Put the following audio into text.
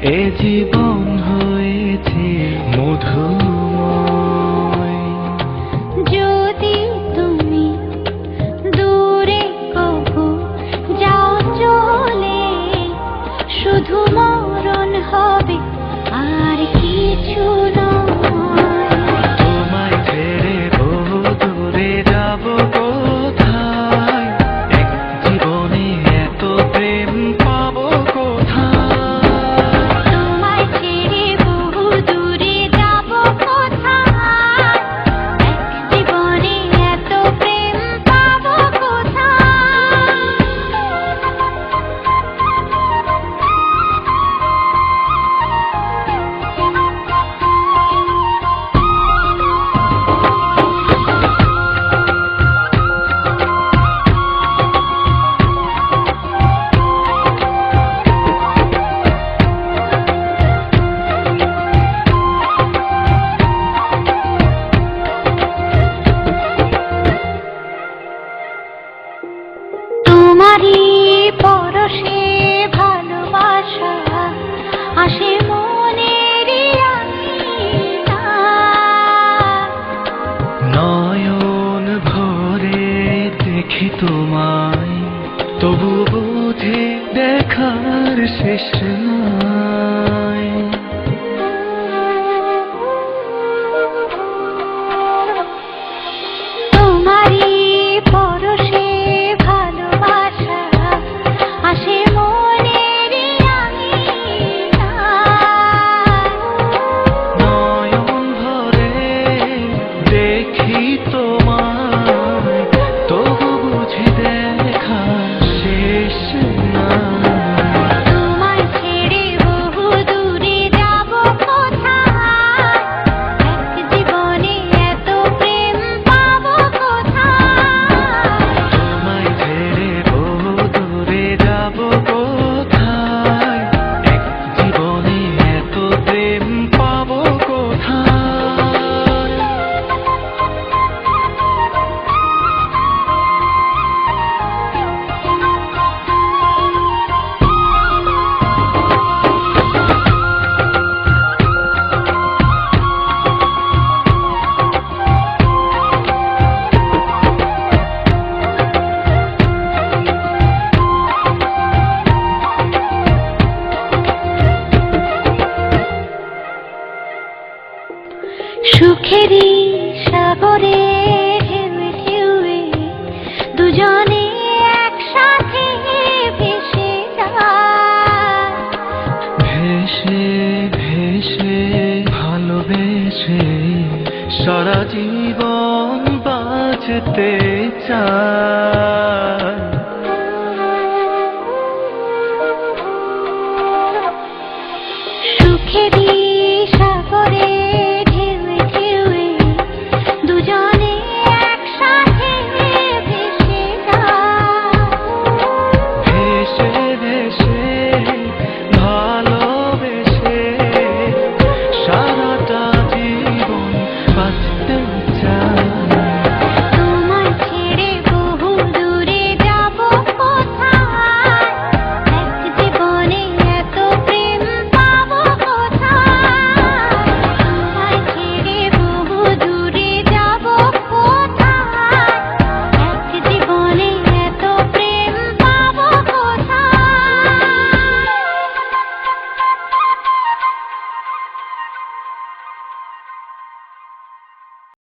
এ জীবন হয়েছে মধুময়। যদি তুমি দূরে কবু যাও চলে, শুধু মরণ হবে আর কিছু নয়। তোমায় ছেড়ে বহু দূরে যাব কোথায়, এক জীবনে এত প্রেম পাবো কোথায়। তোমায় ছেড়ে বহু দূরে যাব কোথায়, এক জীবনে এত প্রেম পাবো কোথায়। তোমারই পরশে ভালোবাসা আসে মনের নয়ন ভরে দেখি তোমায়, তবু বুঝি দেখার শেষ নাই। তোমারই পরশে ভালোবাসা আসে মনের নয়ন ভরে দেখি তোমায়, তবু বুঝি দেখার শেষ নাই। তোমায় ছেড়ে বহু দূরে যাব কোথায়, এক জীবনে এত প্রেম পাবো কোথায়। তোমায় ছেড়ে বহু দূরে যাব কোথায়, এক জীবনে এত প্রেম পাবো কোথায়। সুখেরই সাগরে ঢেউয়ে ঢেউয়ে দুজনে একসাথে ভেসে যায়। ভেসে ভেসে ভালোবেসে সারা জীবন বাঁচতে চাই। সুখেরই